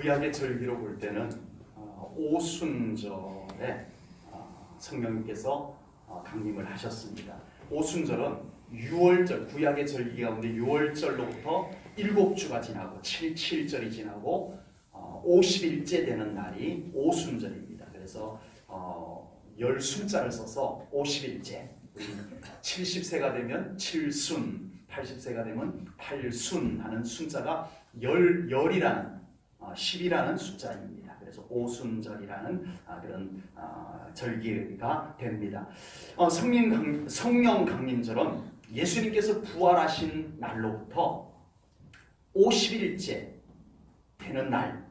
구약의 절기로 볼 때는 오순절에 성령님께서 강림을 하셨습니다. 오순절은 6월절, 구약의 절기 가운데 6월절로부터 7주가 지나고 7절이 지나고 50일째 되는 날이 오순절입니다. 그래서 10순자를 써서 50일째, 70세가 되면 7순, 80세가 되면 8순 하는 순자가 열이라는 10이라는 숫자입니다. 그래서 오순절이라는 그런 절기가 됩니다. 성령 강림절은 예수님께서 부활하신 날로부터 50일째 되는 날,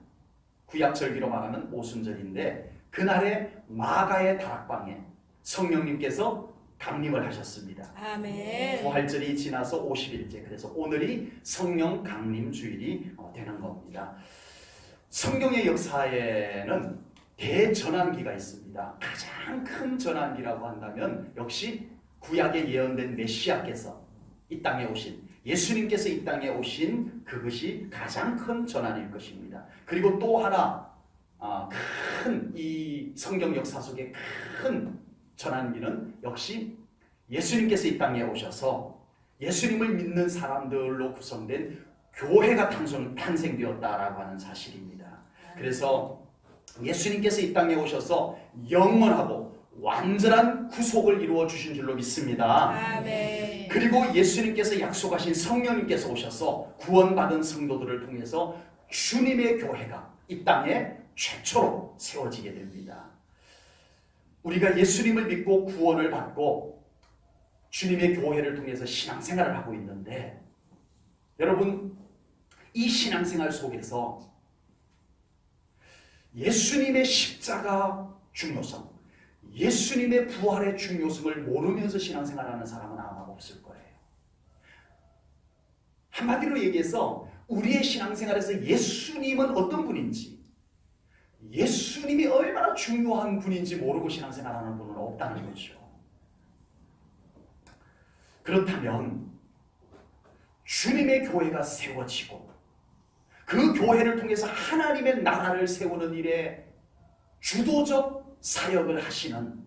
구약 절기로 말하면 오순절인데, 그날에 마가의 다락방에 성령님께서 강림을 하셨습니다. 아멘. 부활절이 지나서 50일째, 그래서 오늘이 성령 강림 주일이 되는 겁니다. 성경의 역사에는 대전환기가 있습니다. 가장 큰 전환기라고 한다면 역시 구약에 예언된 메시아께서 이 땅에 오신, 예수님께서 이 땅에 오신 그것이 가장 큰 전환일 것입니다. 그리고 또 하나 큰 이 성경 역사 속에 큰 전환기는 역시 예수님께서 이 땅에 오셔서 예수님을 믿는 사람들로 구성된 교회가 탄생되었다라고 하는 사실입니다. 그래서 예수님께서 이 땅에 오셔서 영원하고 완전한 구속을 이루어 주신 줄로 믿습니다. 아멘. 그리고 예수님께서 약속하신 성령님께서 오셔서 구원받은 성도들을 통해서 주님의 교회가 이 땅에 최초로 세워지게 됩니다. 우리가 예수님을 믿고 구원을 받고 주님의 교회를 통해서 신앙생활을 하고 있는데, 여러분, 이 신앙생활 속에서 예수님의 십자가 중요성, 예수님의 부활의 중요성을 모르면서 신앙생활하는 사람은 아마 없을 거예요. 한마디로 얘기해서 우리의 신앙생활에서 예수님은 어떤 분인지, 예수님이 얼마나 중요한 분인지 모르고 신앙생활하는 분은 없다는 거죠. 그렇다면 주님의 교회가 세워지고 그 교회를 통해서 하나님의 나라를 세우는 일에 주도적 사역을 하시는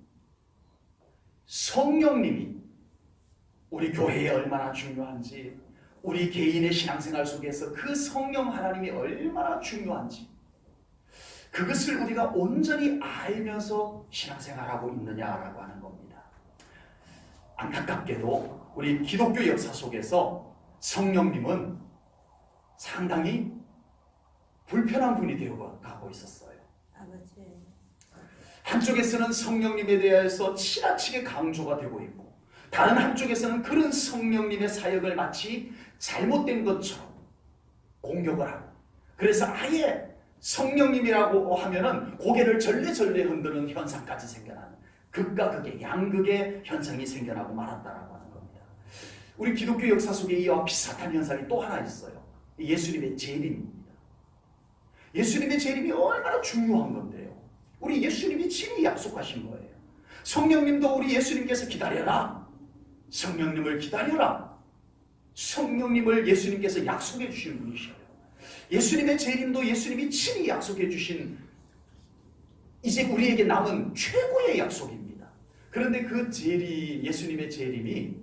성령님이 우리 교회에 얼마나 중요한지, 우리 개인의 신앙생활 속에서 그 성령 하나님이 얼마나 중요한지, 그것을 우리가 온전히 알면서 신앙생활하고 있느냐라고 하는 겁니다. 안타깝게도 우리 기독교 역사 속에서 성령님은 상당히 불편한 분이 되어가고 있었어요. 아버지. 한쪽에서는 성령님에 대해서 지나치게 강조가 되고 있고, 다른 한쪽에서는 그런 성령님의 사역을 마치 잘못된 것처럼 공격을 하고, 그래서 아예 성령님이라고 하면은 고개를 절레절레 흔드는 현상까지 생겨나는 극과 극의 양극의 현상이 생겨나고 말았다라고 하는 겁니다. 우리 기독교 역사 속에 이와 비슷한 현상이 또 하나 있어요. 예수님의 재림입니다. 예수님의 재림이 얼마나 중요한 건데요. 우리 예수님이 친히 약속하신 거예요. 성령님도 우리 예수님께서 기다려라, 성령님을 기다려라, 성령님을 예수님께서 약속해 주신 분이셔요. 예수님의 재림도 예수님이 친히 약속해 주신, 이제 우리에게 남은 최고의 약속입니다. 그런데 그 예수님의 재림이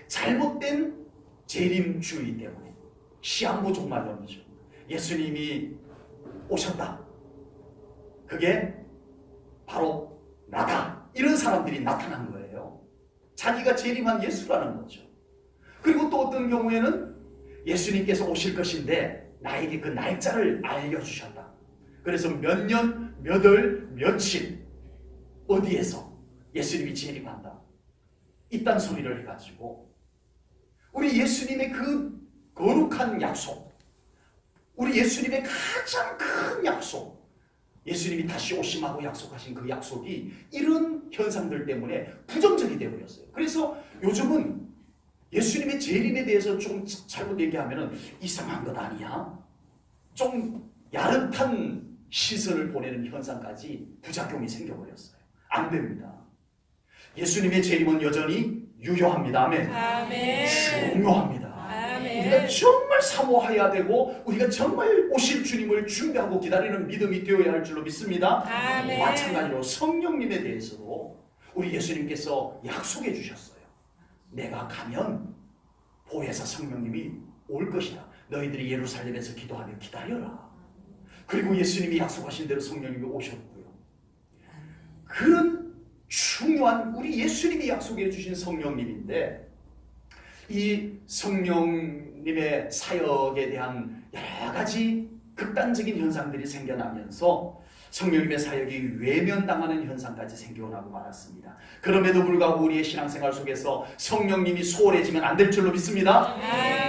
잘못된 재림주의 때문에, 시한부 종말론이죠. 예수님이 오셨다, 그게 바로 나다, 이런 사람들이 나타난 거예요. 자기가 재림한 예수라는 거죠. 그리고 또 어떤 경우에는 예수님께서 오실 것인데 나에게 그 날짜를 알려주셨다. 그래서 몇 년, 몇 월, 며칠 어디에서 예수님이 재림한다, 이딴 소리를 해가지고 우리 예수님의 그 거룩한 약속, 우리 예수님의 가장 큰 약속, 예수님이 다시 오심하고 약속하신 그 약속이 이런 현상들 때문에 부정적이 되어버렸어요. 그래서 요즘은 예수님의 재림에 대해서 좀 잘못 얘기하면 이상한 것 아니야? 좀 야릇한 시선을 보내는 현상까지 부작용이 생겨버렸어요. 안 됩니다. 예수님의 재림은 여전히 유효합니다. 아멘. 아멘. 중요합니다. 아멘. 우리가 정말 정말 사모해야 되고 우리가 정말 오실 주님을 준비하고 기다리는 믿음이 되어야 할 줄로 믿습니다. 아멘. 마찬가지로 성령님에 대해서도 우리 예수님께서 약속해 주셨어요. 내가 가면 보혜사 성령님이 올 것이다. 너희들이 예루살렘에서 기도하며 기다려라. 그리고 예수님이 약속하신 대로 성령님이 오셨고요. 그런 중요한 우리 예수님이 약속해 주신 성령님인데 이 성령님의 사역에 대한 여러 가지 극단적인 현상들이 생겨나면서 성령님의 사역이 외면당하는 현상까지 생겨나고 말았습니다. 그럼에도 불구하고 우리의 신앙생활 속에서 성령님이 소홀해지면 안 될 줄로 믿습니다.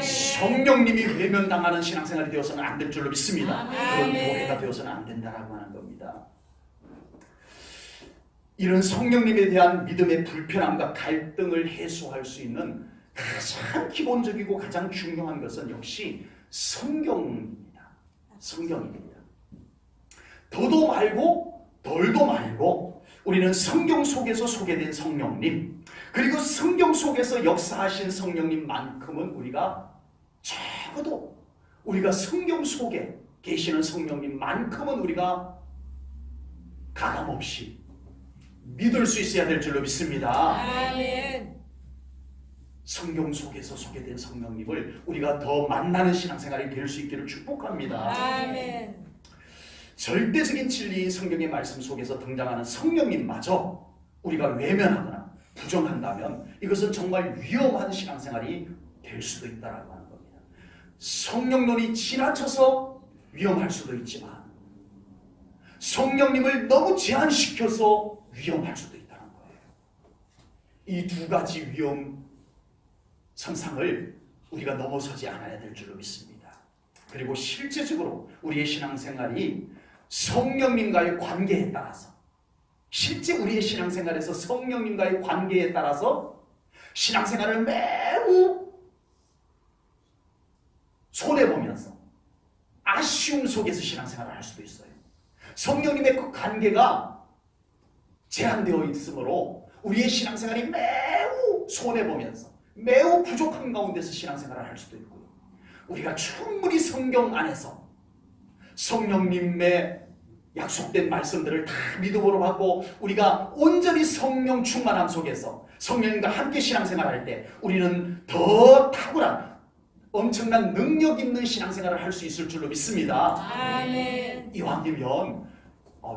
성령님이 외면당하는 신앙생활이 되어서는 안 될 줄로 믿습니다. 그런 노예가 되어서는 안 된다라고 하는 겁니다. 이런 성령님에 대한 믿음의 불편함과 갈등을 해소할 수 있는 가장 기본적이고 가장 중요한 것은 역시 성경입니다. 성경입니다. 더도 말고 덜도 말고 우리는 성경 속에서 소개된 성령님 그리고 성경 속에서 역사하신 성령님만큼은 우리가 적어도 우리가 성경 속에 계시는 성령님만큼은 우리가 가감없이 믿을 수 있어야 될 줄로 믿습니다. 아멘. 성경 속에서 소개된 성령님을 우리가 더 만나는 신앙생활이 될 수 있기를 축복합니다. 아멘. 절대적인 진리인 성경의 말씀 속에서 등장하는 성령님마저 우리가 외면하거나 부정한다면 이것은 정말 위험한 신앙생활이 될 수도 있다라고 하는 겁니다. 성령론이 지나쳐서 위험할 수도 있지만 성령님을 너무 제한시켜서 위험할 수도 있다는 거예요. 이 두 가지 위험 선상을 우리가 넘어서지 않아야 될 줄로 믿습니다. 그리고 실제적으로 우리의 신앙생활이 성령님과의 관계에 따라서 실제 우리의 신앙생활에서 성령님과의 관계에 따라서 신앙생활을 매우 손해보면서 아쉬움 속에서 신앙생활을 할 수도 있어요. 성령님의 그 관계가 제한되어 있으므로 우리의 신앙생활이 매우 손해보면서 매우 부족한 가운데서 신앙생활을 할 수도 있고요. 우리가 충분히 성경 안에서 성령님의 약속된 말씀들을 다 믿음으로 받고 우리가 온전히 성령 충만함 속에서 성령님과 함께 신앙생활할 때 우리는 더 탁월한 엄청난 능력 있는 신앙생활을 할 수 있을 줄로 믿습니다. 아멘.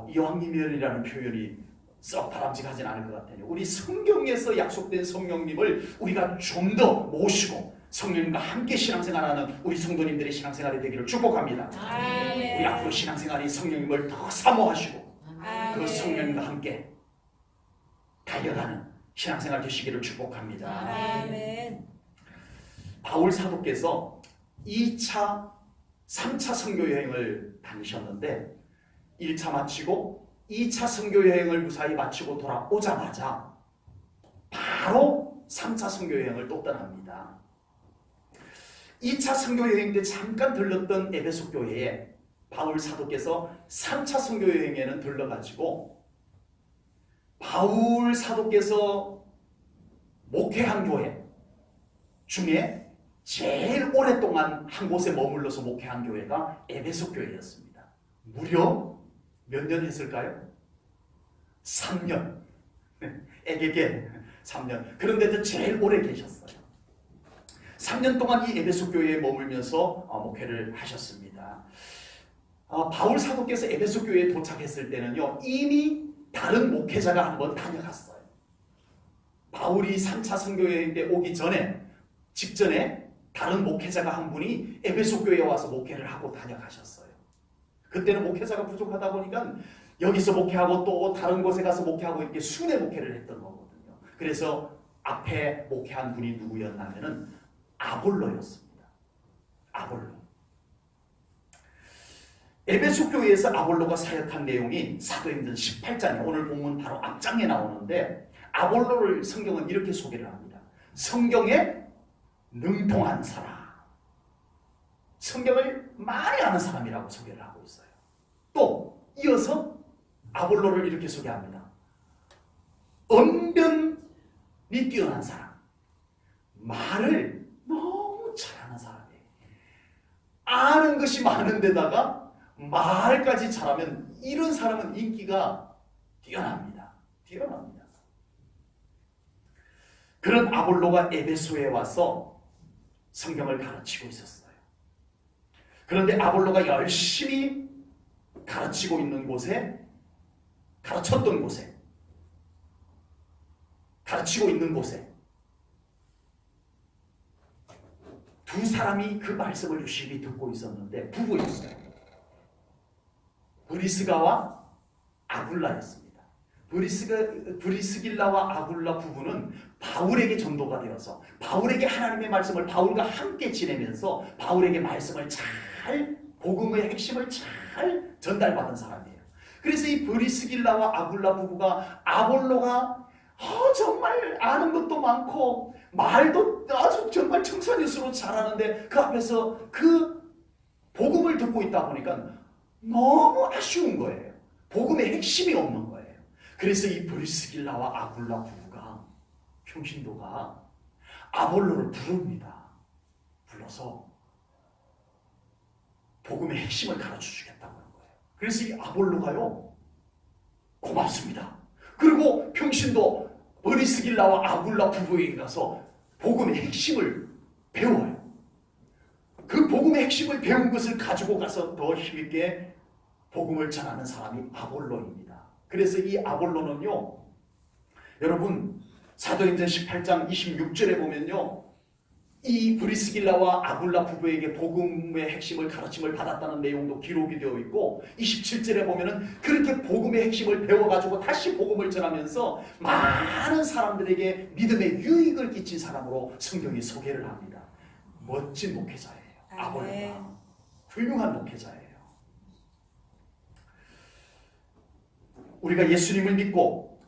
이왕이면이라는 표현이 썩 바람직하진 않을 것 같아요. 우리 성경에서 약속된 성령님을 우리가 좀 더 모시고 성령님과 함께 신앙생활하는 우리 성도님들의 신앙생활이 되기를 축복합니다. 아멘. 우리 앞으로 신앙생활이 성령님을 더 사모하시고 아멘. 그 성령님과 함께 달려가는 신앙생활 되시기를 축복합니다. 아멘. 바울 사도께서 2차, 3차 선교 여행을 다니셨는데 1차 마치고 2차 선교 여행을 무사히 마치고 돌아오자마자 바로 3차 선교 여행을 또 떠납니다. 2차 선교 여행 때 잠깐 들렀던 에베소 교회에 바울 사도께서 3차 선교 여행에는 들러가지고 바울 사도께서 목회한 교회 중에 제일 오랫동안 한 곳에 머물러서 목회한 교회가 에베소 교회였습니다. 무려 몇 년 했을까요? 3년. 에게게 3년. 그런데도 제일 오래 계셨어요. 3년 동안 이 에베소 교회에 머물면서 목회를 하셨습니다. 바울 사도께서 에베소 교회에 도착했을 때는요, 이미 다른 목회자가 한번 다녀갔어요. 바울이 3차 선교여행 때 오기 직전에 다른 목회자가 한 분이 에베소 교회에 와서 목회를 하고 다녀가셨어요. 그때는 목회자가 부족하다 보니까 여기서 목회하고 또 다른 곳에 가서 목회하고 이렇게 순회 목회를 했던 거거든요. 그래서 앞에 목회한 분이 누구였냐면은 아볼로였습니다. 아볼로. 에베소 교회에서 아볼로가 사역한 내용이 사도행전 18장에 오늘 본문 바로 앞장에 나오는데 아볼로를 성경은 이렇게 소개를 합니다. 성경에 능통한 사람, 성경을 많이 아는 사람이라고 소개를 하고 있어요. 또 이어서 아볼로를 이렇게 소개합니다. 언변이 뛰어난 사람, 말을 너무 잘하는 사람이에요. 아는 것이 많은 데다가 말까지 잘하면 이런 사람은 인기가 뛰어납니다. 뛰어납니다. 그런 아볼로가 에베소에 와서 성경을 가르치고 있었어요. 그런데 아볼로가 열심히 가르치고 있는 곳에, 가르쳤던 곳에, 가르치고 있는 곳에 두 사람이 그 말씀을 유심히 듣고 있었는데 부부였어요. 브리스가와 아굴라였습니다. 브리스길라와 아굴라 부부는 바울에게 전도가 되어서 바울에게 하나님의 말씀을 바울과 함께 지내면서 바울에게 말씀을 잘, 복음의 핵심을 잘 전달받은 사람이에요. 그래서 이 브리스길라와 아굴라 부부가 아볼로가 정말 아는 것도 많고 말도 아주 정말 청산유수로 잘하는데 그 앞에서 그 복음을 듣고 있다 보니까 너무 아쉬운 거예요. 복음의 핵심이 없는 거예요. 그래서 이 브리스길라와 아굴라 부부가, 평신도가 아볼로를 부릅니다. 불러서 복음의 핵심을 가르쳐 주겠다고 하는 거예요. 그래서 이 아볼로가요, 고맙습니다. 그리고 평신도 브리스길라와 아굴라 부부에게 가서 복음의 핵심을 배워요. 그 복음의 핵심을 배운 것을 가지고 가서 더 힘있게 복음을 전하는 사람이 아볼로입니다. 그래서 이 아볼로는요, 여러분 사도행전 18장 26절에 보면요, 이 브리스길라와 아굴라 부부에게 복음의 핵심을 가르침을 받았다는 내용도 기록이 되어 있고 27절에 보면은 그렇게 복음의 핵심을 배워가지고 다시 복음을 전하면서 많은 사람들에게 믿음의 유익을 끼친 사람으로 성경이 소개를 합니다. 멋진 목회자예요. 아볼로가 훌륭한 목회자예요. 우리가 예수님을 믿고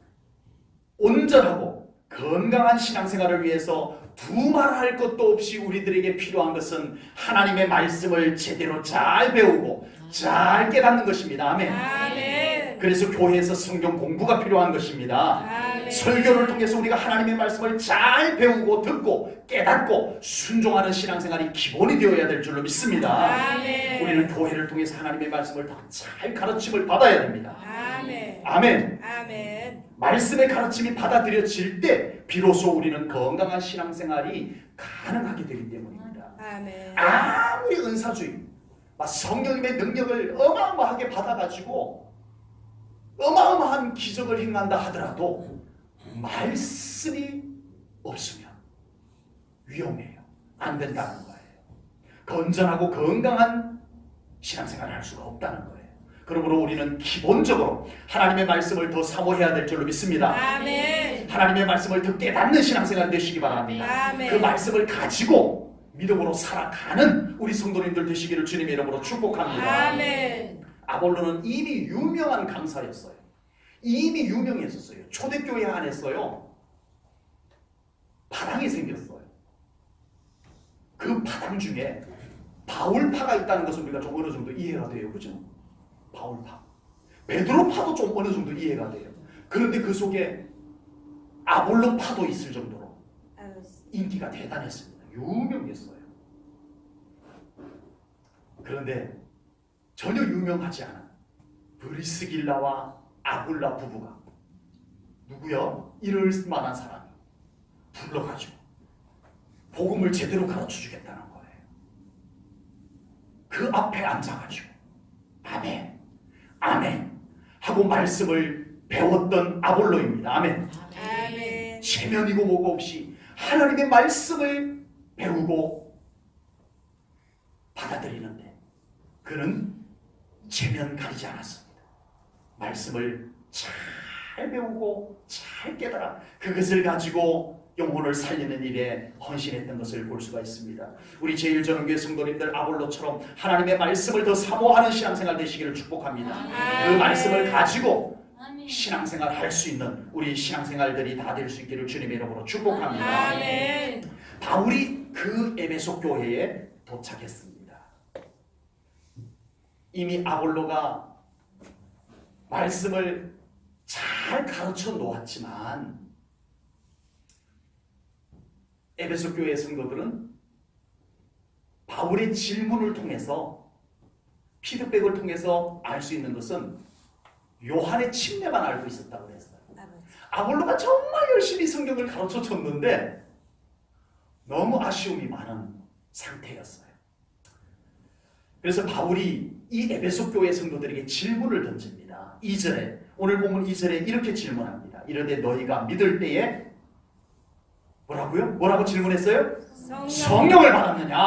온전하고 건강한 신앙생활을 위해서 두말할 것도 없이 우리들에게 필요한 것은 하나님의 말씀을 제대로 잘 배우고 잘 깨닫는 것입니다. 아멘. 아멘. 그래서 교회에서 성경 공부가 필요한 것입니다. 아멘. 설교를 통해서 우리가 하나님의 말씀을 잘 배우고 듣고 깨닫고 순종하는 신앙생활이 기본이 되어야 될 줄로 믿습니다. 아멘. 우리는 교회를 통해서 하나님의 말씀을 더 잘 가르침을 받아야 됩니다. 아멘. 아멘. 아멘. 말씀의 가르침이 받아들여질 때 비로소 우리는 건강한 신앙생활이 가능하게 되기 때문입니다. 아멘. 아무리 은사주의, 성령님의 능력을 어마어마하게 받아가지고 어마어마한 기적을 행한다 하더라도 말씀이 없으면 위험해요. 안 된다는 거예요. 건전하고 건강한 신앙생활을 할 수가 없다는 거예요. 그러므로 우리는 기본적으로 하나님의 말씀을 더 사모해야 될 줄로 믿습니다. 아멘. 하나님의 말씀을 더 깨닫는 신앙생활 되시기 바랍니다. 아멘. 그 말씀을 가지고 믿음으로 살아가는 우리 성도님들 되시기를 주님의 이름으로 축복합니다. 아멘. 아볼로는 이미 유명한 강사였어요. 이미 유명했었어요. 초대교회 안에서요, 파당이 생겼어요. 그 파당 중에 바울파가 있다는 것을 우리가 좀 어느 정도 이해가 돼요. 그죠? 바울파. 베드로파도 좀 어느 정도 이해가 돼요. 그런데 그 속에 아볼로파도 있을 정도로 인기가 대단했습니다. 유명했어요. 그런데 전혀 유명하지 않은 브리스길라와 아굴라 부부가 누구요? 이럴 만한 사람이 불러가지고 복음을 제대로 가르쳐주겠다는 거예요. 그 앞에 앉아가지고 아멘, 아멘 하고 말씀을 배웠던 아볼로입니다. 아멘. 아멘. 체면이고 뭐고 없이 하나님의 말씀을 배우고 받아들이는데 그는 체면 가리지 않았습니다. 말씀을 잘 배우고 잘 깨달아 그것을 가지고 영혼을 살리는 일에 헌신했던 것을 볼 수가 있습니다. 우리 제1전원교회 성도님들 아볼로처럼 하나님의 말씀을 더 사모하는 신앙생활 되시기를 축복합니다. 그 말씀을 가지고 신앙생활 할 수 있는 우리 신앙생활들이 다 될 수 있기를 주님의 이름으로 축복합니다. 아멘. 바울이 그 에베소 교회에 도착했습니다. 이미 아볼로가 말씀을 잘 가르쳐 놓았지만 에베소 교회 성도들은 바울의 질문을 통해서 피드백을 통해서 알 수 있는 것은 요한의 침례만 알고 있었다고 그랬어요. 아볼로가 정말 열심히 성경을 가르쳐 줬는데 너무 아쉬움이 많은 상태였어요. 그래서 바울이 이 에베소 교회 성도들에게 질문을 던집니다. 2절에, 오늘 본문 2절에 이렇게 질문합니다. 이르되 너희가 믿을 때에 뭐라고요? 뭐라고 질문했어요? 성령을 받았느냐?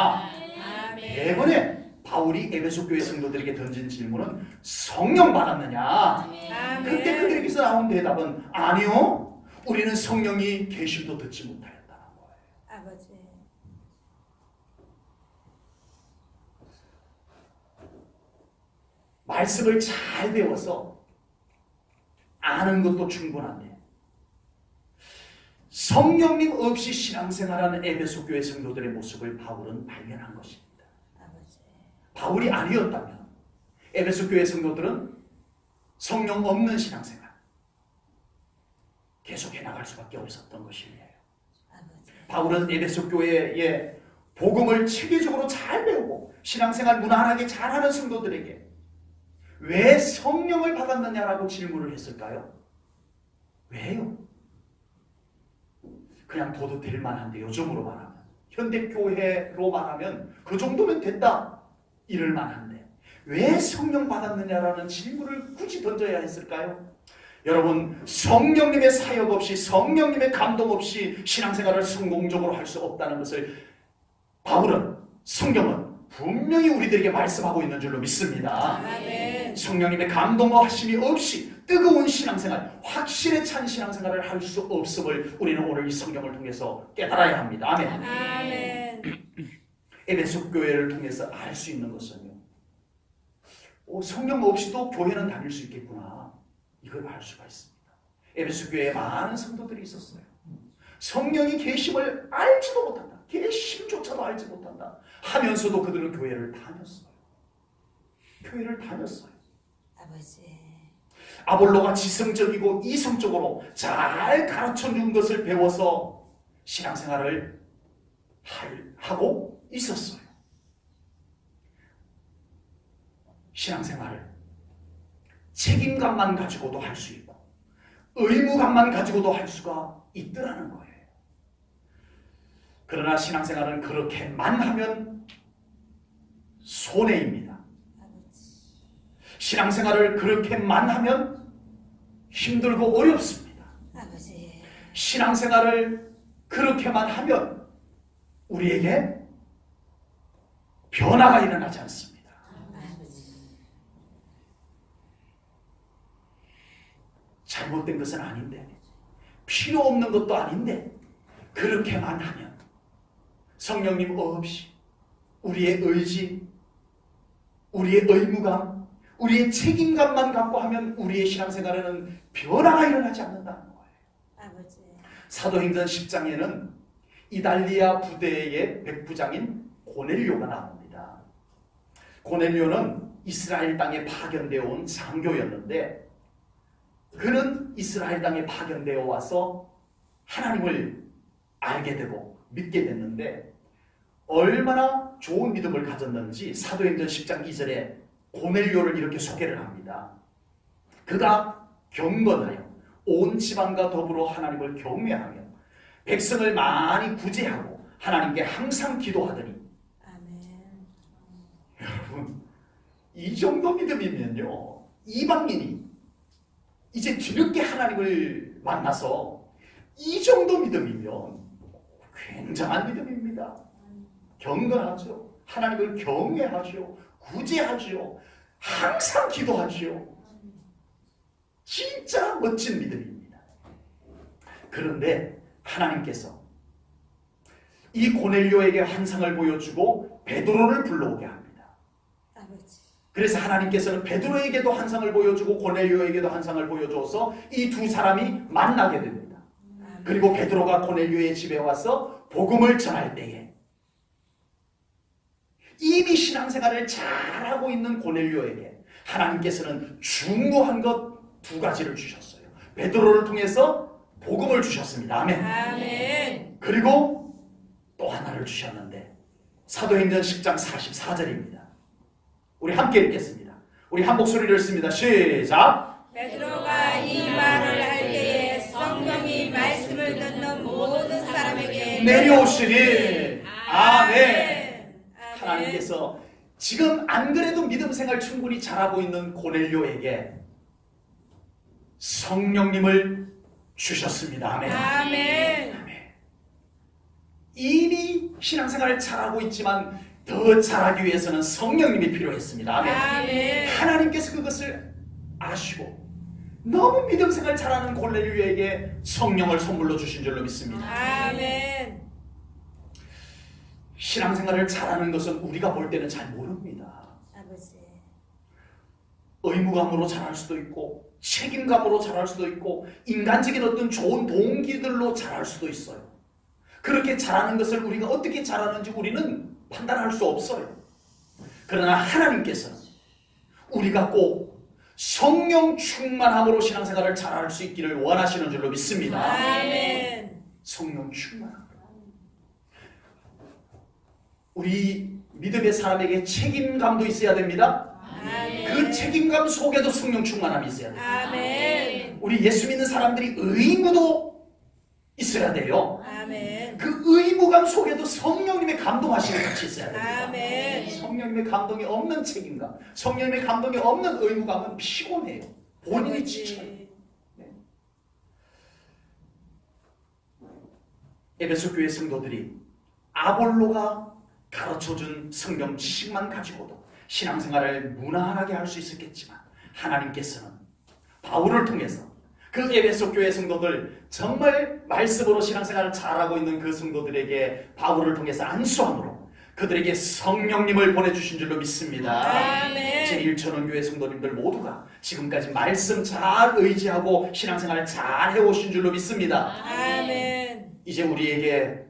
아멘. 이번에 바울이 에베소 교회 성도들에게 던진 질문은 성령 받았느냐? 그때 아멘. 그들에게서 나온 대답은 아니요. 우리는 성령이 계심도 듣지 못하였다는 거예요. 아버지. 말씀을 잘 배워서 아는 것도 충분한데 성령님 없이 신앙생활하는 에베소 교회 성도들의 모습을 바울은 발견한 것입니다. 아버지. 바울이 아니었다면 에베소 교회 성도들은 성령 없는 신앙생활 계속해 나갈 수밖에 없었던 것이에요. 아버지. 바울은 에베소 교회의 복음을 체계적으로 잘 배우고 신앙생활 무난하게 잘하는 성도들에게 왜 성령을 받았느냐라고 질문을 했을까요? 왜요? 그냥 둬도 될 만한데 요즘으로 말하면 현대교회로 말하면 그 정도면 됐다 이럴 만한데 왜 성령 받았느냐라는 질문을 굳이 던져야 했을까요? 여러분, 성령님의 사역 없이 성령님의 감동 없이 신앙생활을 성공적으로 할 수 없다는 것을 바울은, 성경은 분명히 우리들에게 말씀하고 있는 줄로 믿습니다. 아멘. 성령님의 감동과 하심이 없이 뜨거운 신앙생활, 확실에 찬 신앙생활을 할 수 없음을 우리는 오늘 이 성경을 통해서 깨달아야 합니다. 아멘. 아멘. 에베소 교회를 통해서 알 수 있는 것은요, 성령 없이도 교회는 다닐 수 있겠구나, 이걸 알 수가 있습니다. 에베소 교회에 많은 성도들이 있었어요. 성령이 계심을 알지도 못한다, 계심조차도 알지 못한다 하면서도 그들은 교회를 다녔어요. 교회를 다녔어요. 아버지. 아볼로가 지성적이고 이성적으로 잘 가르쳐준 것을 배워서 신앙생활을 하고 있었어요. 신앙생활을 책임감만 가지고도 할 수 있고 의무감만 가지고도 할 수가 있더라는 거예요. 그러나 신앙생활은 그렇게만 하면 손해입니다. 신앙생활을 그렇게만 하면 힘들고 어렵습니다. 아버지. 신앙생활을 그렇게만 하면 우리에게 변화가 일어나지 않습니다. 아버지. 잘못된 것은 아닌데, 필요 없는 것도 아닌데, 그렇게만 하면 성령님 없이 우리의 의지, 우리의 의무감, 우리의 책임감만 갖고 하면 우리의 신앙생활에는 변화가 일어나지 않는다는 거예요. 아버지. 사도행전 10장에는 이달리아 부대의 백부장인 고넬료가 나옵니다. 고넬료는 이스라엘 땅에 파견되어 온 장교였는데 그는 이스라엘 땅에 파견되어 와서 하나님을 알게 되고 믿게 됐는데 얼마나 좋은 믿음을 가졌는지 사도행전 10장 2절에 고넬료를 이렇게 소개를 합니다. 그가 경건하여 온 지방과 더불어 하나님을 경외하며 백성을 많이 구제하고 하나님께 항상 기도하더니. 아멘. 여러분, 이 정도 믿음이면요, 이방인이 이제 뒤늦게 하나님을 만나서 이 정도 믿음이면 굉장한 믿음입니다. 경건하죠. 하나님을 경외하죠. 구제하죠. 항상 기도하죠. 진짜 멋진 믿음입니다. 그런데 하나님께서 이 고넬료에게 환상을 보여주고 베드로를 불러오게 합니다. 아버지. 그래서 하나님께서는 베드로에게도 환상을 보여주고 고넬료에게도 환상을 보여줘서 이 두 사람이 만나게 됩니다. 그리고 베드로가 고넬료의 집에 와서 복음을 전할 때에 이미 신앙생활을 잘하고 있는 고넬료에게 하나님께서는 중요한 것 두 가지를 주셨어요. 베드로를 통해서 복음을 주셨습니다. 아멘. 아멘. 그리고 또 하나를 주셨는데 사도행전 10장 44절입니다. 우리 함께 읽겠습니다. 우리 한 목소리를 읽습니다. 시작. 베드로가 이 말을 할 때에 성령이 말씀을 듣는 모든 사람에게 내려오시니. 아멘. 아멘. 하나님께서 지금 안 그래도 믿음 생활 충분히 잘하고 있는 고넬료에게 성령님을 주셨습니다. 아멘. 아멘. 아멘. 이미 신앙생활을 잘하고 있지만 더 잘하기 위해서는 성령님이 필요했습니다. 아멘. 아멘. 하나님께서 그것을 아시고 너무 믿음 생활 잘하는 고넬료에게 성령을 선물로 주신 줄로 믿습니다. 아멘. 신앙생활을 잘하는 것은 우리가 볼 때는 잘 모릅니다. 아버지. 의무감으로 잘할 수도 있고 책임감으로 잘할 수도 있고 인간적인 어떤 좋은 동기들로 잘할 수도 있어요. 그렇게 잘하는 것을 우리가 어떻게 잘하는지 우리는 판단할 수 없어요. 그러나 하나님께서는 우리가 꼭 성령 충만함으로 신앙생활을 잘할 수 있기를 원하시는 줄로 믿습니다. 아멘. 성령 충만함. 우리 믿음의 사람에게 책임감도 있어야 됩니다. 아멘. 그 책임감 속에도 성령 충만함이 있어야 돼요. 아멘. 우리 예수 믿는 사람들이 의무도 있어야 돼요. 아멘. 그 의무감 속에도 성령님의 감동하심이 같이 있어야 됩니다. 아멘. 성령님의 감동이 없는 책임감, 성령님의 감동이 없는 의무감은 피곤해요. 본인이 지쳐요. 에베소 교회 성도들이 아볼로가 가르쳐준 성경 지식만 가지고도 신앙생활을 무난하게 할 수 있었겠지만 하나님께서는 바울을 통해서 그 에베소 교회 성도들 정말 말씀으로 신앙생활을 잘하고 있는 그 성도들에게 바울을 통해서 안수함으로 그들에게 성령님을 보내주신 줄로 믿습니다. 아멘. 제1천원교회 성도님들 모두가 지금까지 말씀 잘 의지하고 신앙생활을 잘 해오신 줄로 믿습니다. 아멘. 이제 우리에게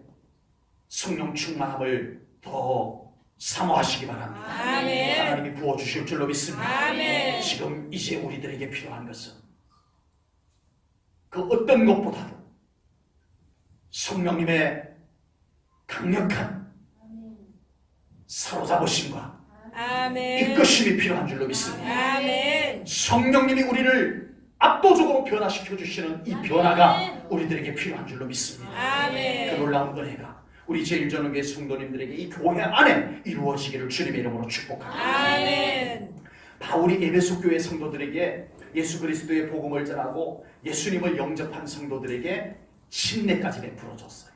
성령 충만함을 더 사모하시기 바랍니다. 아멘. 하나님이 부어주실 줄로 믿습니다. 아멘. 지금 이제 우리들에게 필요한 것은 그 어떤 것보다도 성령님의 강력한 사로잡으심과 아멘. 이끄심이 필요한 줄로 믿습니다. 아멘. 성령님이 우리를 압도적으로 변화시켜 주시는 이 변화가 우리들에게 필요한 줄로 믿습니다. 아멘. 그 놀라운 은혜가 우리 제1전원교회 성도님들에게 이 교회 안에 이루어지기를 주님의 이름으로 축복합니다. 아멘. 바울이 에베소 교회 성도들에게 예수 그리스도의 복음을 전하고 예수님을 영접한 성도들에게 침례까지 베풀어 줬어요.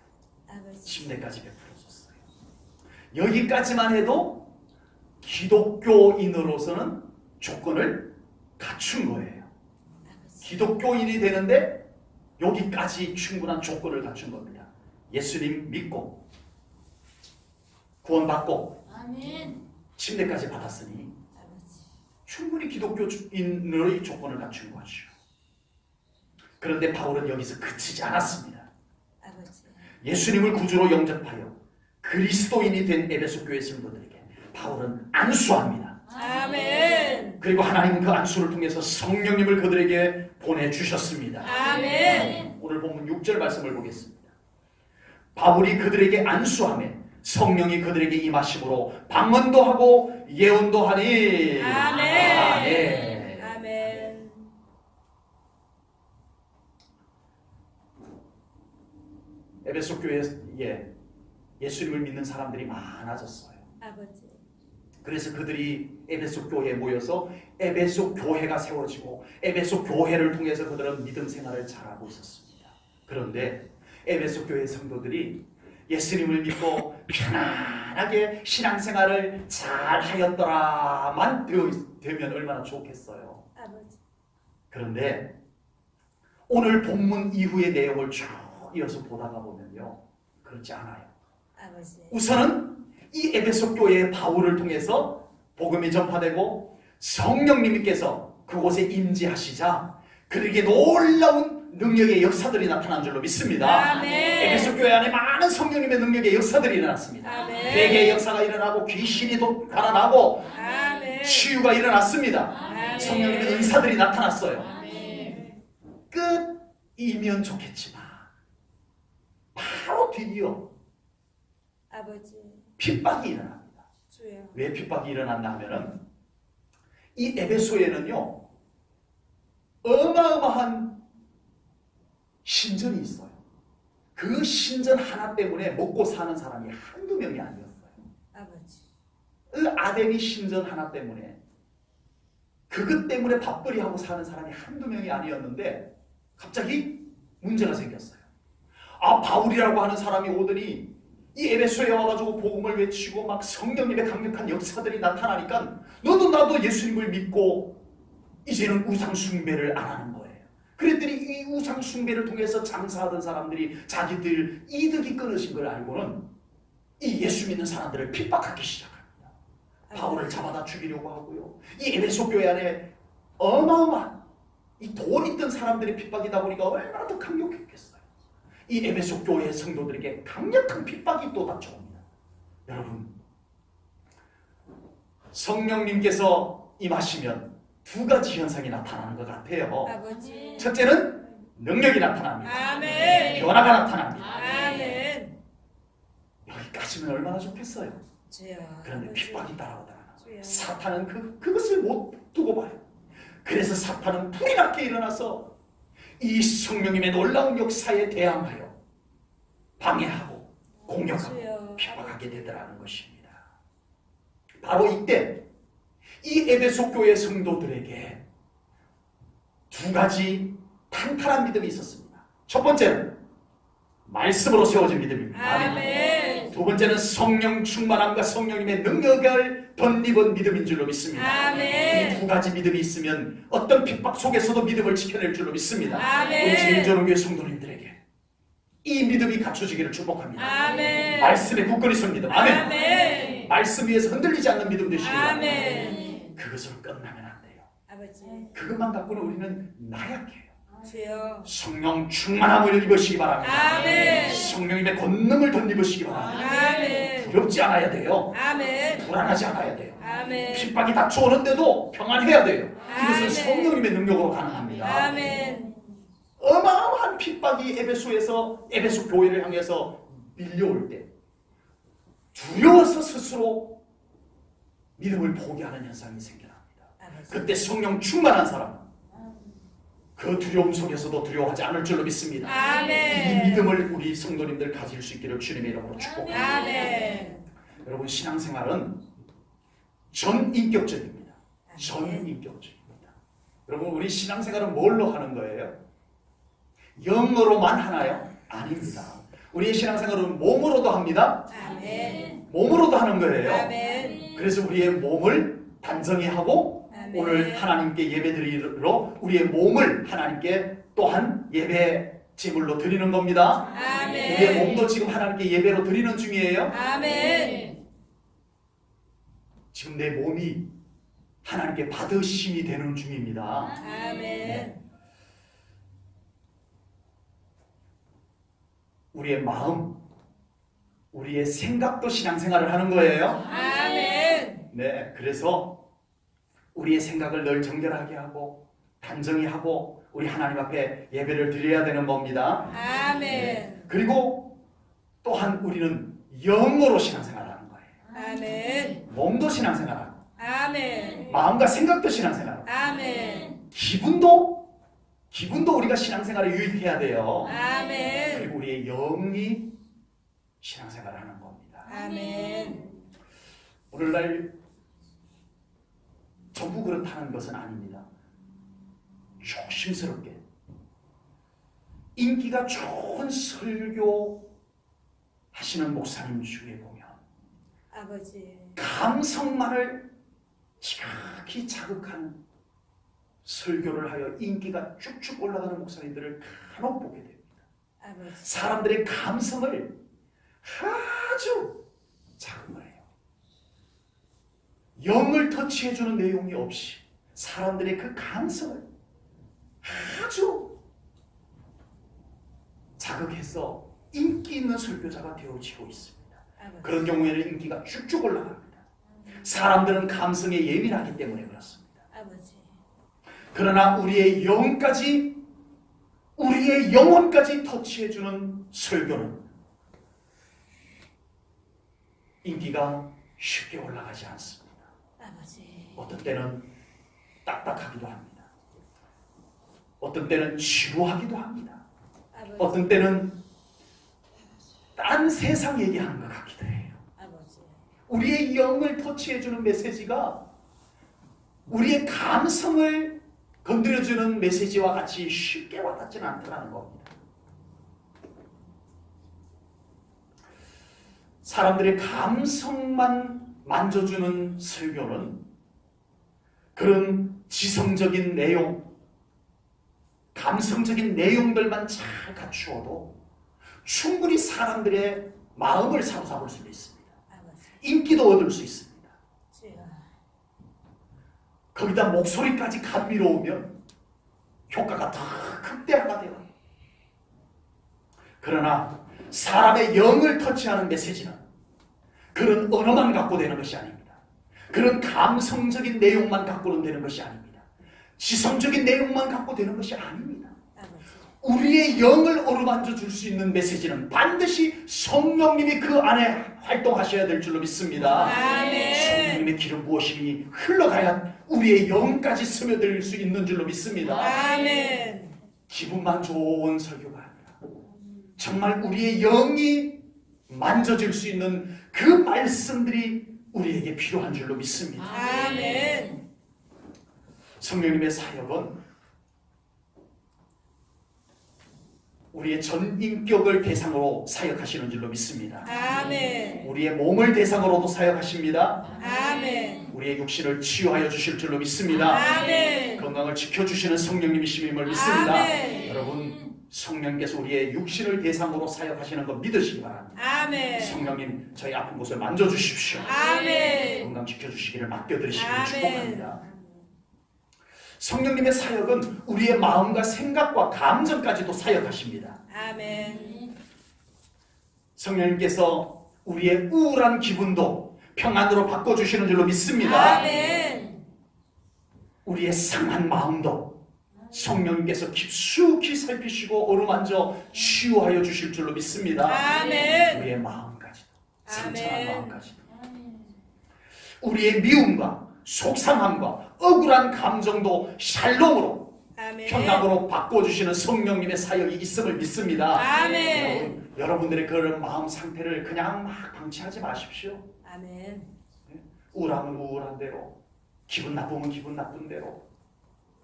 아버지. 침례까지 베풀어 줬어요. 여기까지만 해도 기독교인으로서는 조건을 갖춘 거예요. 기독교인이 되는데 여기까지 충분한 조건을 갖춘 겁니다. 예수님 믿고 구원받고 아멘. 침례까지 받았으니 아버지. 충분히 기독교인으로의 조건을 갖춘 거죠. 그런데 바울은 여기서 그치지 않았습니다. 아버지. 예수님을 구주로 영접하여 그리스도인이 된 에베소 교회 성도들에게 바울은 안수합니다. 아멘. 그리고 하나님은 그 안수를 통해서 성령님을 그들에게 보내주셨습니다. 아멘. 오늘 본문 6절 말씀을 보겠습니다. 바울이 그들에게 안수하며 성령이 그들에게 임하심으로 방언도 하고 예언도 하니. 아멘. 아멘. 아멘. 에베소 교회에 예수님을 믿는 사람들이 많아졌어요. 아버지. 그래서 그들이 에베소 교회에 모여서 에베소 교회가 세워지고 에베소 교회를 통해서 그들은 믿음 생활을 잘하고 있었습니다. 그런데 에베소 교회 성도들이 예수님을 믿고 편안하게 신앙생활을 잘 하였더라만 되면 얼마나 좋겠어요. 아버지. 그런데 오늘 본문 이후의 내용을 쭉 이어서 보다가 보면요, 그렇지 않아요. 아버지. 우선은 이 에베소 교회의 바울을 통해서 복음이 전파되고 성령님께서 그곳에 임재하시자 그들에게 놀라운 능력의 역사들이 나타난 줄로 믿습니다. 아멘. 에베소 교회 안에 많은 성령님의 능력의 역사들이 일어났습니다. 아멘. 회개의 역사가 일어나고 귀신이 달아나고 아멘. 치유가 일어났습니다. 아멘. 성령님의 은사들이 나타났어요. 아멘. 끝이면 좋겠지만 바로 뒤이어 아버지. 핍박이 일어납니다. 주여. 왜 핍박이 일어났나 하면은 이 에베소에는요 어마어마한 신전이 있어요. 그 신전 하나 때문에 먹고 사는 사람이 한두 명이 아니었어요. 아버지. 그 아데미 신전 하나 때문에 그것 때문에 밥벌이 하고 사는 사람이 한두 명이 아니었는데 갑자기 문제가 생겼어요. 아, 바울이라고 하는 사람이 오더니 이 에베소에 와가지고 복음을 외치고 막 성령님의 강력한 역사들이 나타나니까 너도 나도 예수님을 믿고 이제는 우상 숭배를 안 하는 거예요. 그랬더니 이 우상 숭배를 통해서 장사하던 사람들이 자기들 이득이 끊어진 걸 알고는 이 예수 믿는 사람들을 핍박하기 시작합니다. 바울을 잡아다 죽이려고 하고요. 이 에베소 교회 안에 어마어마한 이 돈 있던 사람들의 핍박이다 보니까 얼마나 더 강력했겠어요. 이 에베소 교회 성도들에게 강력한 핍박이 또 닥쳐옵니다. 여러분, 성령님께서 임하시면 두 가지 현상이 나타나는 것 같아요. 아버지. 첫째는 능력이 나타납니다. 아멘. 변화가 나타납니다. 아멘. 여기까지는 얼마나 좋겠어요. 주여. 그런데 아버지. 핍박이 따라오다가 주여. 사탄은 그것을 못 두고 봐요. 그래서 사탄은 불이 나게 일어나서 이 성령님의 놀라운 역사에 대항하여 방해하고 공격하고 주여. 핍박하게 되더라는 것입니다. 바로 이때 이 에베소 교회 성도들에게 두 가지 탄탄한 믿음이 있었습니다. 첫 번째는 말씀으로 세워진 믿음입니다. 아멘. 두 번째는 성령 충만함과 성령님의 능력을 덧입은 믿음인 줄로 믿습니다. 아멘. 이 두 가지 믿음이 있으면 어떤 핍박 속에서도 믿음을 지켜낼 줄로 믿습니다. 아멘. 우리 제일전원교회 성도님들에게 이 믿음이 갖춰지기를 축복합니다. 아멘. 말씀에 굳건히 선 믿음. 아멘. 아멘. 말씀 위에서 흔들리지 않는 믿음 되시기 바랍니다. 아멘. 그것으로 끝나면 안 돼요. 아버지. 그것만 갖고는 우리는 나약해요. 주여. 성령 충만함을 입으시기 바랍니다. 아멘. 성령님의 권능을 덧입으시기 바랍니다. 아멘. 두렵지 않아야 돼요. 아멘. 불안하지 않아야 돼요. 아멘. 핍박이 닥쳐오는데도 평안해야 돼요. 이것은 아멘. 성령님의 능력으로 가능합니다. 아멘. 어마어마한 핍박이 에베소 교회를 향해서 밀려올 때 두려워서 스스로 믿음을 포기하는 현상이 생겨납니다. 아버지. 그때 성령 충만한 사람은 그 두려움 속에서도 두려워하지 않을 줄로 믿습니다. 아멘. 이 믿음을 우리 성도님들 가질 수 있기를 주님의 이름으로 축복합니다. 아멘. 여러분, 신앙생활은 전인격적입니다. 전인격적입니다. 여러분, 우리 신앙생활은 뭘로 하는 거예요? 영어로만 하나요? 아닙니다. 우리의 신앙생활은 몸으로도 합니다. 아멘. 몸으로도 하는 거예요. 아멘. 그래서 우리의 몸을 단정히 하고 아멘. 오늘 하나님께 예배드리러 우리의 몸을 하나님께 또한 예배 제물로 드리는 겁니다. 아멘. 우리의 몸도 지금 하나님께 예배로 드리는 중이에요. 아멘. 지금 내 몸이 하나님께 받으심이 되는 중입니다. 아멘. 우리의 마음, 우리의 생각도 신앙생활을 하는 거예요. 아멘. 네, 그래서 우리의 생각을 늘 정결하게 하고 단정히 하고 우리 하나님 앞에 예배를 드려야 되는 겁니다. 아멘. 그리고 또한 우리는 영으로 신앙생활을 하는 거예요. 아멘. 몸도 신앙생활하고 아멘. 마음과 생각도 신앙생활하고 아멘. 기분도 우리가 신앙생활에 유익해야 돼요. 아멘. 그리고 우리의 영이 신앙생활을 하는 겁니다. 아멘. 오늘날 전부 그렇다는 것은 아닙니다. 조심스럽게 인기가 좋은 설교 하시는 목사님 중에 보면 아버지. 감성만을 지극히 자극하는 설교를 하여 인기가 쭉쭉 올라가는 목사님들을 간혹 보게 됩니다. 아버지. 사람들의 감성을 아주 자극을 해요. 영을 터치해주는 내용이 없이 사람들의 그 감성을 아주 자극해서 인기 있는 설교자가 되어지고 있습니다. 아버지. 그런 경우에는 인기가 쭉쭉 올라갑니다. 사람들은 감성에 예민하기 때문에 그렇습니다. 아버지. 그러나 우리의 영까지, 우리의 영혼까지 터치해주는 설교는 인기가 쉽게 올라가지 않습니다. 아버지. 어떤 때는 딱딱하기도 합니다. 어떤 때는 지루하기도 합니다. 아버지. 어떤 때는 딴 세상 얘기하는 것 같기도 해요. 아버지. 우리의 영을 터치해주는 메시지가 우리의 감성을 건드려주는 메시지와 같이 쉽게 와닿지는 않더라는 겁니다. 사람들의 감성만 만져주는 설교는 그런 지성적인 내용, 감성적인 내용들만 잘 갖추어도 충분히 사람들의 마음을 사로잡을 수 있습니다. 아버지. 인기도 얻을 수 있습니다. 주여. 거기다 목소리까지 감미로우면 효과가 더 극대화가 돼요. 그러나 사람의 영을 터치하는 메시지는 그런 언어만 갖고 되는 것이 아닙니다. 그런 감성적인 내용만 갖고는 되는 것이 아닙니다. 지성적인 내용만 갖고 되는 것이 아닙니다. 아버지. 우리의 영을 어루만져 줄 수 있는 메시지는 반드시 성령님이 그 안에 활동하셔야 될 줄로 믿습니다. 아멘. 성령님의 기름 부으심이 흘러가야 우리의 영까지 스며들 수 있는 줄로 믿습니다. 아멘. 기분만 좋은 설교가 아니라 정말 우리의 영이 만져질 수 있는 그 말씀들이 우리에게 필요한 줄로 믿습니다. 아멘. 성령님의 사역은 우리의 전 인격을 대상으로 사역하시는 줄로 믿습니다. 아멘. 우리의 몸을 대상으로도 사역하십니다. 아멘. 우리의 육신을 치유하여 주실 줄로 믿습니다. 아멘. 건강을 지켜주시는 성령님이심을 믿습니다. 아멘. 여러분, 성령께서 우리의 육신을 대상으로 사역하시는 것 믿으시기 바랍니다. 아멘. 성령님, 저희 아픈 곳을 만져주십시오. 아멘. 건강 지켜주시기를 맡겨드리시기를 아멘. 축복합니다. 성령님의 사역은 우리의 마음과 생각과 감정까지도 사역하십니다. 아멘. 성령님께서 우리의 우울한 기분도 평안으로 바꿔주시는 줄로 믿습니다. 아멘. 우리의 상한 마음도 성령님께서 깊숙이 살피시고 어루만져 치유하여 주실 줄로 믿습니다. 아멘. 우리의 마음까지도, 상처한 아멘. 마음까지도, 우리의 미움과 속상함과 억울한 감정도 샬롬으로 아멘. 평강으로 바꿔주시는 성령님의 사역이 있음을 믿습니다. 아멘. 여러분들의 그런 마음 상태를 그냥 막 방치하지 마십시오. 아멘. 우울하면 우울한 대로, 기분 나쁘면 기분 나쁜 대로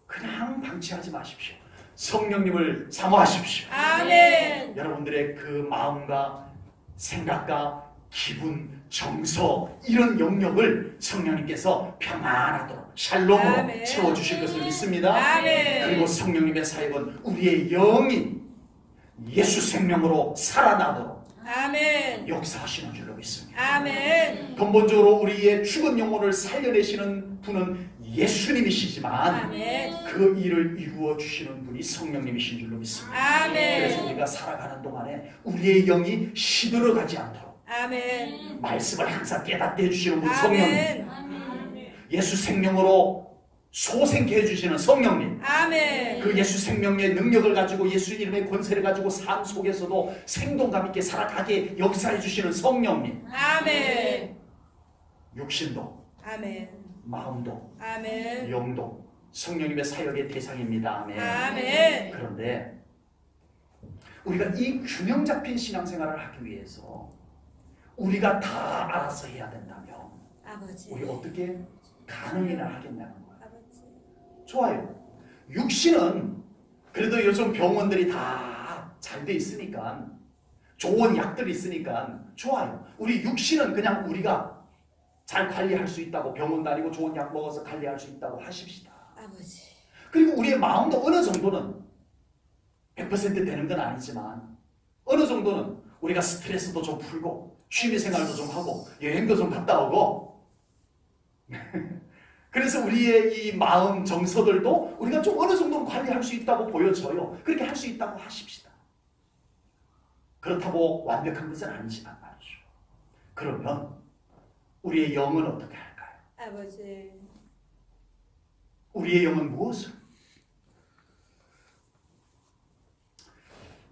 그냥 방치하지 마십시오. 성령님을 사모하십시오. 아멘. 여러분들의 그 마음과 생각과 기분, 정서 이런 영역을 성령님께서 평안하도록 샬롬으로 아멘. 채워주실 것을 믿습니다. 아멘. 그리고 성령님의 사역은 우리의 영이 예수 생명으로 살아나도록 아멘. 역사하시는 줄로 믿습니다. 아멘. 근본적으로 우리의 죽은 영혼을 살려내시는 분은 예수님이시지만 아멘. 그 일을 이루어 주시는 분이 성령님이신 줄로 믿습니다. 그래서 아멘. 우리가 살아가는 동안에 우리의 영이 시들어가지 않도록 아멘. 말씀을 항상 깨닫게 해주시는 분 성령님, 아멘. 예수 생명으로 소생케 해주시는 성령님, 아멘. 그 예수 생명의 능력을 가지고 예수 이름의 권세를 가지고 삶 속에서도 생동감 있게 살아가게 역사해 주시는 성령님, 아멘. 육신도 아멘. 마음도 아멘. 영도 성령님의 사역의 대상입니다. 아멘. 아멘. 그런데 우리가 이 균형 잡힌 신앙생활을 하기 위해서 우리가 다 알아서 해야 된다면 아버지. 우리 어떻게 가능이나 하겠냐는 거예요. 아버지. 좋아요. 육신은 그래도 요즘 병원들이 다 잘 돼 있으니까 좋은 약들이 있으니까 좋아요. 우리 육신은 그냥 우리가 잘 관리할 수 있다고 병원 다니고 좋은 약 먹어서 관리할 수 있다고 하십시다. 아버지. 그리고 우리의 마음도 어느 정도는 100% 되는 건 아니지만 어느 정도는 우리가 스트레스도 좀 풀고 취미생활도 좀 하고 여행도 좀 갔다 오고 그래서 우리의 이 마음 정서들도 우리가 좀 어느 정도는 관리할 수 있다고 보여져요. 그렇게 할 수 있다고 하십시다. 그렇다고 완벽한 것은 아니지만 말이죠. 그러면 우리의 영은 어떻게 할까요? 아버지. 우리의 영은 무엇을?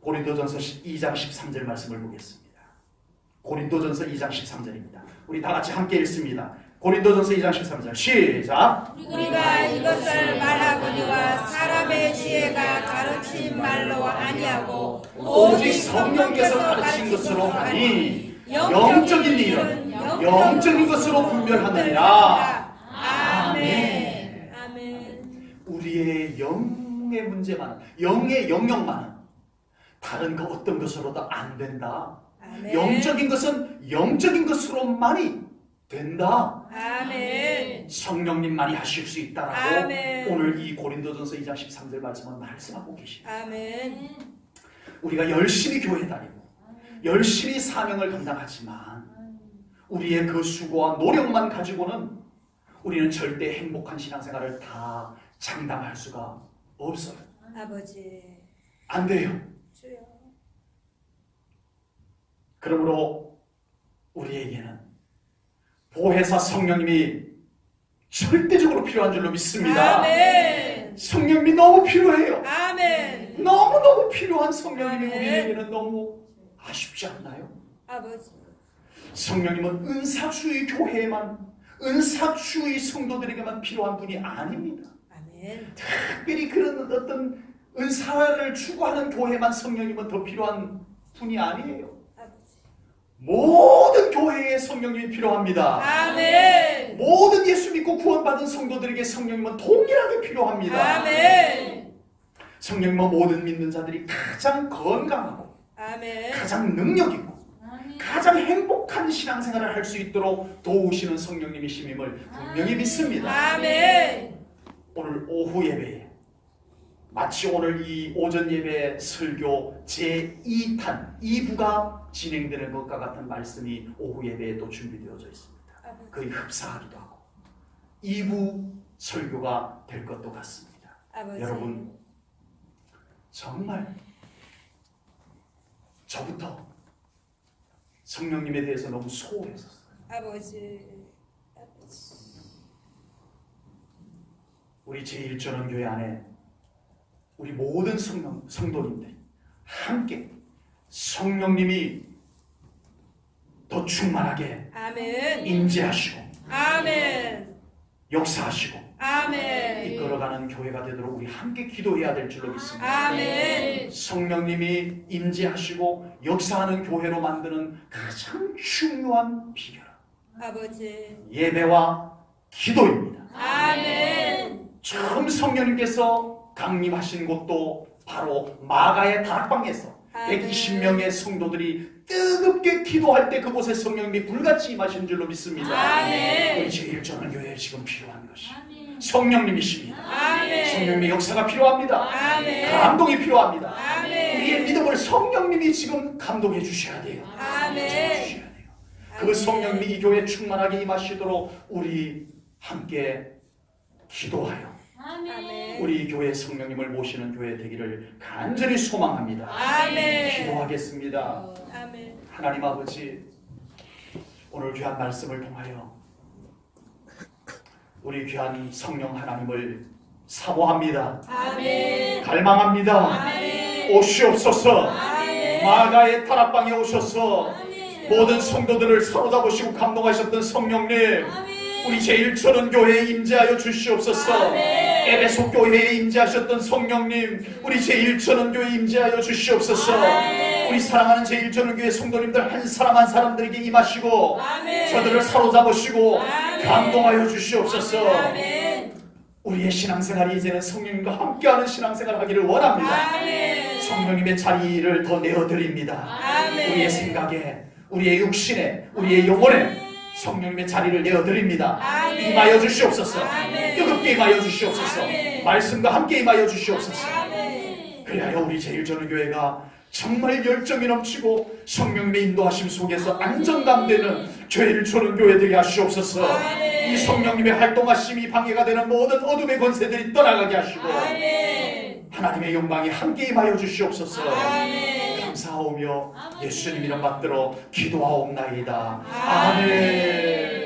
고린도전서 2장 13절 말씀을 보겠습니다. 고린도전서 2장 13절입니다. 우리 다 같이 함께 읽습니다. 고린도전서 2장 13절 시작. 우리가 이것을 말하거니와 사람의 지혜가 가르친 말로 아니하고 오직 성령께서 가르친 것으로 하니 영적인 일은 영적인 것으로 분별하느니라. 아멘. 아멘. 우리의 영의 문제만, 영의 영역만 다른 그 어떤 것으로도 안 된다. 아멘. 영적인 것은 영적인 것으로만이 된다. 아멘. 성령님만이 하실 수 있다라고 아멘. 오늘 이 고린도전서 2장 13절 말씀은 말씀하고 계십니다. 아멘. 우리가 열심히 교회 다니고 열심히 사명을 감당하지만 우리의 그 수고와 노력만 가지고는 우리는 절대 행복한 신앙생활을 다 장담할 수가 없어요. 아버지 안 돼요. 주여. 그러므로 우리에게는 보혜사 성령님이 절대적으로 필요한 줄로 믿습니다. 아멘. 성령님이 너무 필요해요. 아멘. 너무너무 필요한 성령님이 아멘. 우리에게는 너무 아쉽지 않나요? 아버지. 성령님은 은사주의 교회에만, 은사주의 성도들에게만 필요한 분이 아닙니다. 아멘. 특별히 그런 어떤 은사를 추구하는 교회만 성령님은 더 필요한 분이 아니에요. 아버지. 모든 교회에 성령님이 필요합니다. 아멘. 모든 예수 믿고 구원받은 성도들에게 성령님은 동일하게 필요합니다. 아멘. 성령님은 모든 믿는 자들이 가장 건강하고 아멘. 가장 능력 있고 가장 행복한 신앙생활을 할 수 있도록 도우시는 성령님이심임을 분명히 믿습니다. 아멘. 오늘 오후 예배에 마치 오늘 이 오전 예배 설교 제2탄 2부가 진행되는 것과 같은 말씀이 오후 예배에 또 준비되어져 있습니다. 거의 흡사하기도 하고 2부 설교가 될 것도 같습니다. 아버지. 여러분 정말 저부터 성령님에 대해서 너무 소홀했었어요. 아버지. 우리 제1전원교회 안에 우리 모든 성도님들이 함께 성령님이 더 충만하게 아멘. 임재하시고 아멘. 역사하시고 아멘. 이끌어가는 교회가 되도록 우리 함께 기도해야 될 줄로 믿습니다. 아멘. 성령님이 임재하시고 역사하는 교회로 만드는 가장 중요한 비결은 아버지. 예배와 기도입니다. 아멘. 처음 성령님께서 강림하신 곳도 바로 마가의 다락방에서 120명의 성도들이 뜨겁게 기도할 때 그곳에 성령님이 불같이 임하신 줄로 믿습니다. 아멘. 우리 제1전원교회에 지금 필요한 것이 성령님이십니다. 아멘. 성령님의 역사가 필요합니다. 아멘. 감동이 필요합니다. 아멘. 우리의 믿음을 성령님이 지금 감동해 주셔야 돼요. 아멘. 주셔야 돼요. 그 성령님이 이 교회에 충만하게 임하시도록 우리 함께 기도하여 아멘. 우리 교회 성령님을 모시는 교회 되기를 간절히 소망합니다. 아멘. 기도하겠습니다. 아멘. 하나님 아버지, 오늘 귀한 말씀을 통하여 우리 귀한 성령 하나님을 사모합니다. 아멘. 갈망합니다. 아멘. 오시옵소서. 아멘. 마가의 타락방에 오셔서 아멘. 모든 성도들을 사로잡으시고 감동하셨던 성령님, 아멘. 우리 제1전원교회에 임재하여 주시옵소서. 아멘. 에베소 교회에 임재하셨던 성령님, 우리 제1전원교회에 임재하여 주시옵소서. 아멘. 우리 사랑하는 제1전원교회 성도님들 한 사람 한 사람들에게 임하시고 아멘. 저들을 사로잡으시고 아멘. 감동하여 주시옵소서. 아멘. 우리의 신앙생활이 이제는 성령님과 함께하는 신앙생활을 하기를 원합니다. 아멘. 성령님의 자리를 더 내어드립니다. 아멘. 우리의 생각에, 우리의 육신에, 우리의 영혼에 성령님의 자리를 내어드립니다. 아멘. 임하여 주시옵소서. 아멘. 뜨겁게 임하여 주시옵소서. 아멘. 말씀과 함께 임하여 주시옵소서. 아멘. 그리하여 우리 제1전원교회가 정말 열정이 넘치고 성령님의 인도하심 속에서 안정감 되는 제1전원교회 되게 하시옵소서. 아멘. 이 성령님의 활동하심이 방해가 되는 모든 어둠의 권세들이 떠나가게 하시고 아멘. 하나님의 영광이 함께 임하여 주시옵소서. 아멘. 감사하오며 예수님 이름 받들어 기도하옵나이다. 아멘. 아멘.